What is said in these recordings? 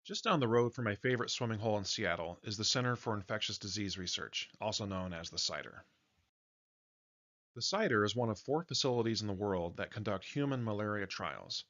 Just down the road from my favorite swimming hole in Seattle is the Center for Infectious Disease Research, also known as the CIDR. The CIDR is one of 4 facilities in the world that conduct human malaria trials.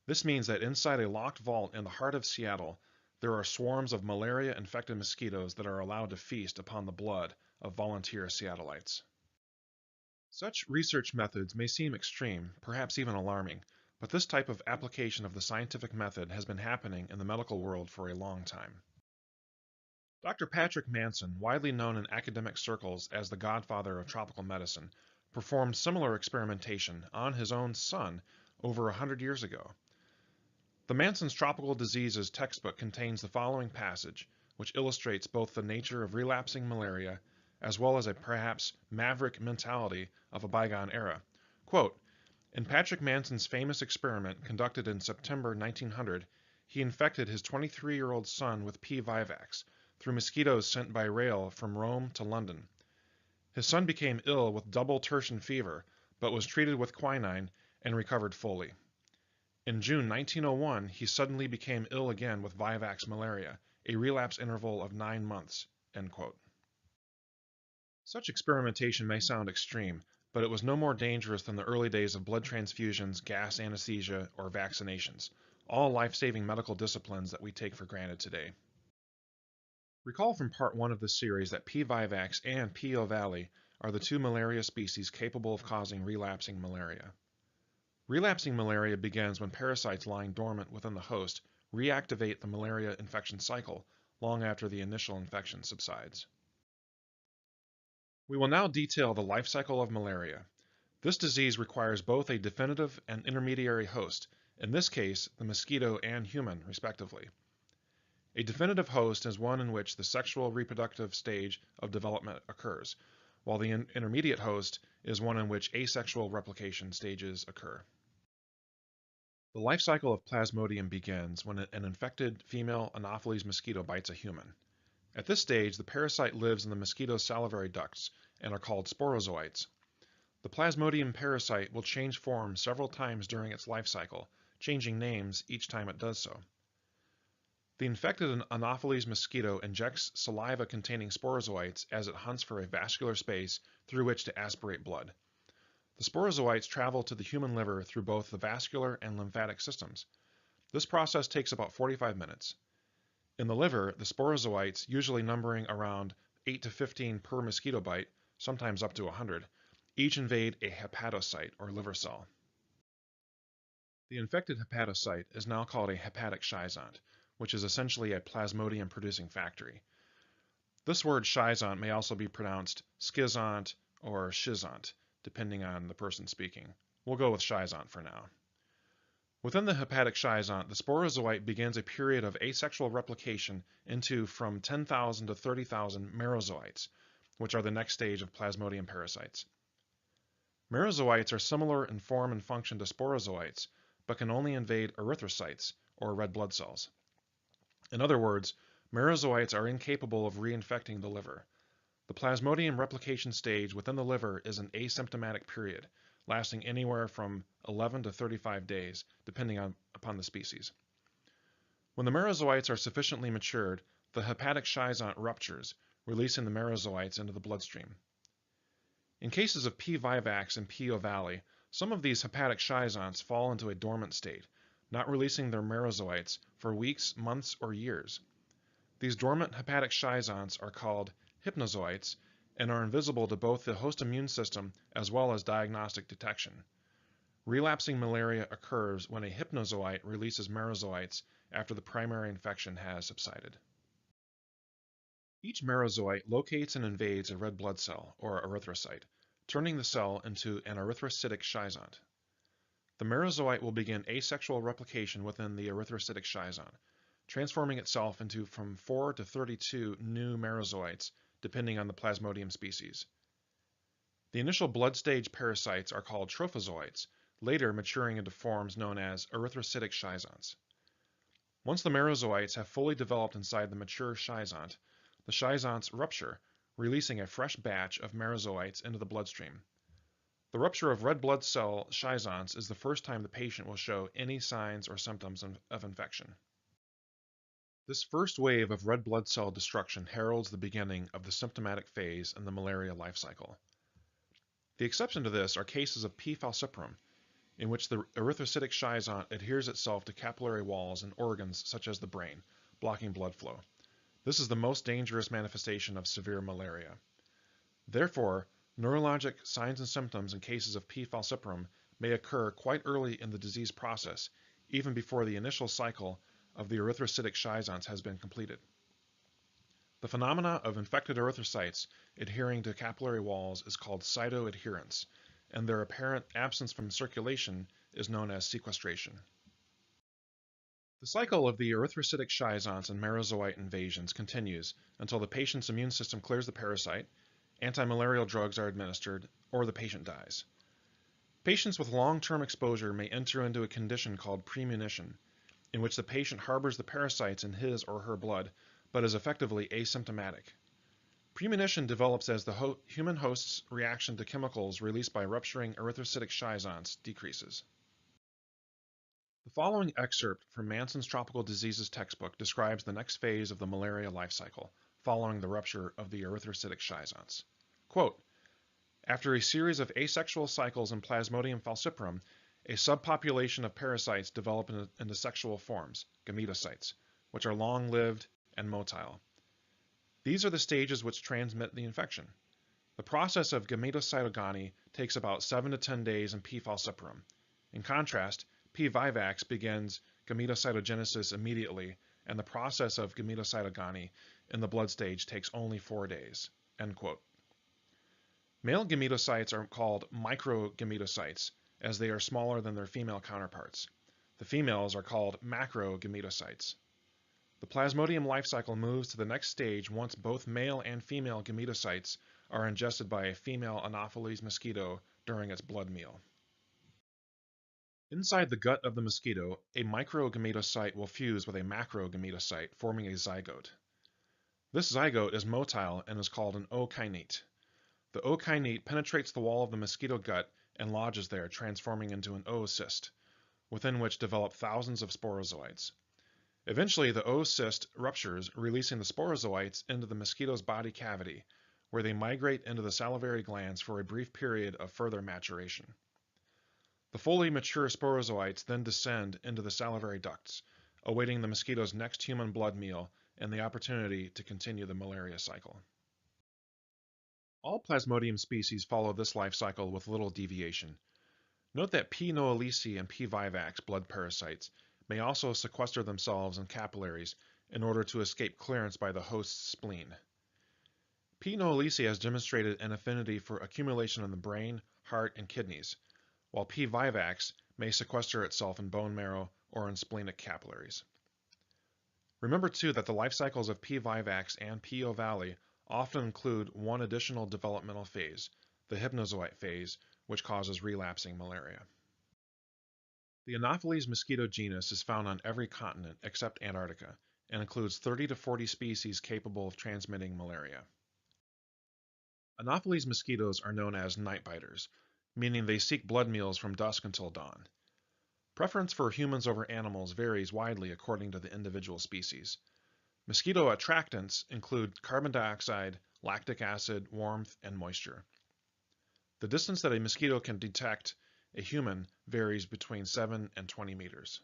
This means that inside a locked vault in the heart of Seattle, there are swarms of malaria-infected mosquitoes that are allowed to feast upon the blood of volunteer Seattleites. Such research methods may seem extreme, perhaps even alarming, but this type of application of the scientific method has been happening in the medical world for a long time. Dr. Patrick Manson, widely known in academic circles as the godfather of tropical medicine, performed similar experimentation on his own son over 100 years ago. The Manson's Tropical Diseases textbook contains the following passage, which illustrates both the nature of relapsing malaria as well as a perhaps maverick mentality of a bygone era. Quote, in Patrick Manson's famous experiment conducted in September 1900, he infected his 23-year-old son with P. vivax through mosquitoes sent by rail from Rome to London. His son became ill with double tertian fever, but was treated with quinine and recovered fully. In June 1901, he suddenly became ill again with vivax malaria, a relapse interval of 9 months. End quote. Such experimentation may sound extreme, but it was no more dangerous than the early days of blood transfusions, gas anesthesia, or vaccinations, all life-saving medical disciplines that we take for granted today. Recall from part 1 of this series that P. vivax and P. ovale are the 2 malaria species capable of causing relapsing malaria. Relapsing malaria begins when parasites lying dormant within the host reactivate the malaria infection cycle long after the initial infection subsides. We will now detail the life cycle of malaria. This disease requires both a definitive and intermediary host, in this case the mosquito and human respectively. A definitive host is one in which the sexual reproductive stage of development occurs, while the intermediate host is one in which asexual replication stages occur. The life cycle of Plasmodium begins when an infected female Anopheles mosquito bites a human. At this stage, the parasite lives in the mosquito's salivary ducts and are called sporozoites. The Plasmodium parasite will change form several times during its life cycle, changing names each time it does so. The infected Anopheles mosquito injects saliva containing sporozoites as it hunts for a vascular space through which to aspirate blood. The sporozoites travel to the human liver through both the vascular and lymphatic systems. This process takes about 45 minutes. In the liver, the sporozoites, usually numbering around 8 to 15 per mosquito bite, sometimes up to 100, each invade a hepatocyte or liver cell. The infected hepatocyte is now called a hepatic schizont, which is essentially a plasmodium-producing factory. This word schizont may also be pronounced schizont or schizont, depending on the person speaking. We'll go with schizont for now. Within the hepatic schizont, the sporozoite begins a period of asexual replication into from 10,000 to 30,000 merozoites, which are the next stage of Plasmodium parasites. Merozoites are similar in form and function to sporozoites, but can only invade erythrocytes, or red blood cells. In other words, merozoites are incapable of reinfecting the liver. The Plasmodium replication stage within the liver is an asymptomatic period, lasting anywhere from 11 to 35 days, depending upon the species. When the merozoites are sufficiently matured, the hepatic schizont ruptures, releasing the merozoites into the bloodstream. In cases of P. vivax and P. ovale, some of these hepatic schizonts fall into a dormant state, not releasing their merozoites for weeks, months, or years. These dormant hepatic schizonts are called hypnozoites and are invisible to both the host immune system as well as diagnostic detection. Relapsing malaria occurs when a hypnozoite releases merozoites after the primary infection has subsided. Each merozoite locates and invades a red blood cell, or erythrocyte, turning the cell into an erythrocytic schizont. The merozoite will begin asexual replication within the erythrocytic schizont, transforming itself into from 4 to 32 new merozoites, depending on the Plasmodium species. The initial blood stage parasites are called trophozoites, later maturing into forms known as erythrocytic schizonts. Once the merozoites have fully developed inside the mature schizont, the schizonts rupture, releasing a fresh batch of merozoites into the bloodstream. The rupture of red blood cell schizonts is the first time the patient will show any signs or symptoms of infection. This first wave of red blood cell destruction heralds the beginning of the symptomatic phase in the malaria life cycle. The exception to this are cases of P. falciparum, in which the erythrocytic schizont adheres itself to capillary walls and organs such as the brain, blocking blood flow. This is the most dangerous manifestation of severe malaria. Therefore, neurologic signs and symptoms in cases of P. falciparum may occur quite early in the disease process, even before the initial cycle of the erythrocytic schizonts has been completed. The phenomena of infected erythrocytes adhering to capillary walls is called cytoadherence, and their apparent absence from circulation is known as sequestration. The cycle of the erythrocytic schizonts and merozoite invasions continues until the patient's immune system clears the parasite, antimalarial drugs are administered, or the patient dies. Patients with long-term exposure may enter into a condition called premunition, in which the patient harbors the parasites in his or her blood, but is effectively asymptomatic. Premunition develops as the human host's reaction to chemicals released by rupturing erythrocytic schizonts decreases. The following excerpt from Manson's Tropical Diseases textbook describes the next phase of the malaria life cycle, following the rupture of the erythrocytic schizonts. Quote, after a series of asexual cycles in Plasmodium falciparum, a subpopulation of parasites develop into sexual forms, gametocytes, which are long-lived and motile. These are the stages which transmit the infection. The process of gametocytogamy takes about 7 to 10 days in P. falciparum. In contrast, P. vivax begins gametocytogenesis immediately, and the process of gametocytogamy in the blood stage takes only 4 days. End quote. Male gametocytes are called microgametocytes, as they are smaller than their female counterparts. The females are called macrogametocytes. The Plasmodium life cycle moves to the next stage once both male and female gametocytes are ingested by a female Anopheles mosquito during its blood meal. Inside the gut of the mosquito, a microgametocyte will fuse with a macrogametocyte, forming a zygote. This zygote is motile and is called an O-kinnate. The O-kinnate penetrates the wall of the mosquito gut and lodges there, transforming into an oocyst, within which develop thousands of sporozoites. Eventually, the oocyst ruptures, releasing the sporozoites into the mosquito's body cavity, where they migrate into the salivary glands for a brief period of further maturation. The fully mature sporozoites then descend into the salivary ducts, awaiting the mosquito's next human blood meal and the opportunity to continue the malaria cycle. All Plasmodium species follow this life cycle with little deviation. Note that P. noelisi and P. vivax blood parasites may also sequester themselves in capillaries in order to escape clearance by the host's spleen. P. noelisi has demonstrated an affinity for accumulation in the brain, heart, and kidneys, while P. vivax may sequester itself in bone marrow or in splenic capillaries. Remember too that the life cycles of P. vivax and P. ovale often include one additional developmental phase, the hypnozoite phase, which causes relapsing malaria. The Anopheles mosquito genus is found on every continent except Antarctica and includes 30 to 40 species capable of transmitting malaria. Anopheles mosquitoes are known as night biters, meaning they seek blood meals from dusk until dawn. Preference for humans over animals varies widely according to the individual species. Mosquito attractants include carbon dioxide, lactic acid, warmth, and moisture. The distance that a mosquito can detect a human varies between 7 and 20 meters.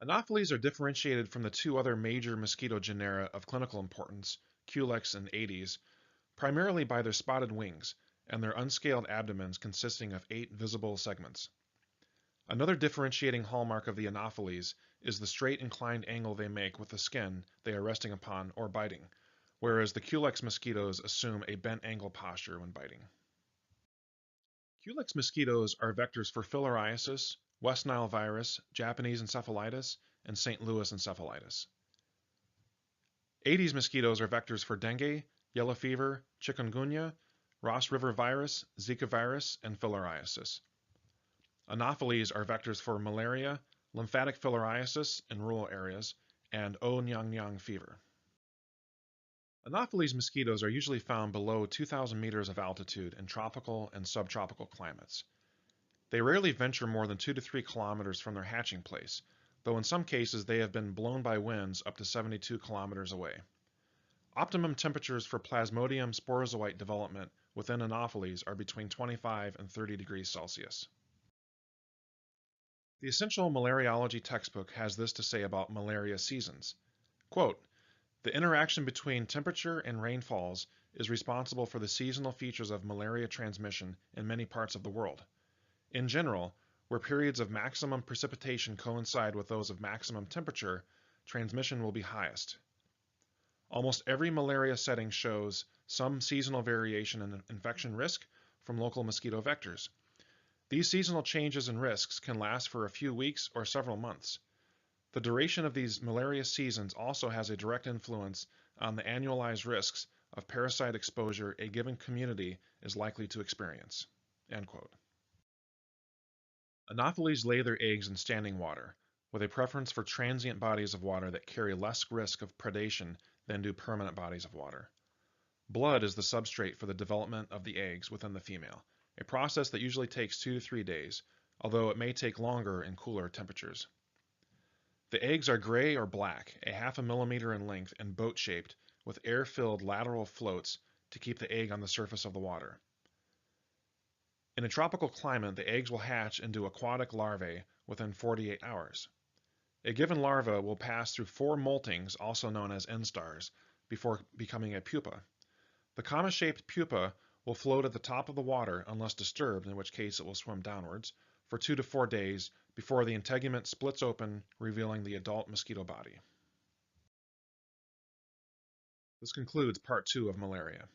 Anopheles are differentiated from the two other major mosquito genera of clinical importance, Culex and Aedes, primarily by their spotted wings and their unscaled abdomens consisting of 8 visible segments. Another differentiating hallmark of the Anopheles is the straight inclined angle they make with the skin they are resting upon or biting, whereas the Culex mosquitoes assume a bent angle posture when biting. Culex mosquitoes are vectors for filariasis, West Nile virus, Japanese encephalitis, and St. Louis encephalitis. Aedes mosquitoes are vectors for dengue, yellow fever, chikungunya, Ross River virus, Zika virus, and filariasis. Anopheles are vectors for malaria, lymphatic filariasis in rural areas, and O-nyang-nyang fever. Anopheles mosquitoes are usually found below 2,000 meters of altitude in tropical and subtropical climates. They rarely venture more than 2 to 3 kilometers from their hatching place, though in some cases they have been blown by winds up to 72 kilometers away. Optimum temperatures for Plasmodium sporozoite development within Anopheles are between 25 and 30 degrees Celsius. The Essential Malariology textbook has this to say about malaria seasons. Quote, "The interaction between temperature and rainfalls is responsible for the seasonal features of malaria transmission in many parts of the world. In general, where periods of maximum precipitation coincide with those of maximum temperature, transmission will be highest. Almost every malaria setting shows some seasonal variation in infection risk from local mosquito vectors. These seasonal changes and risks can last for a few weeks or several months. The duration of these malaria seasons also has a direct influence on the annualized risks of parasite exposure a given community is likely to experience." End quote. Anopheles lay their eggs in standing water, with a preference for transient bodies of water that carry less risk of predation than do permanent bodies of water. Blood is the substrate for the development of the eggs within the female, a process that usually takes 2 to 3 days, although it may take longer in cooler temperatures. The eggs are gray or black, a half a millimeter in length and boat-shaped, with air-filled lateral floats to keep the egg on the surface of the water. In a tropical climate, the eggs will hatch into aquatic larvae within 48 hours. A given larva will pass through 4 moltings, also known as instars, before becoming a pupa. The comma-shaped pupa will float at the top of the water unless disturbed, in which case it will swim downwards, for 2 to 4 days before the integument splits open, revealing the adult mosquito body. This concludes part 2 of malaria.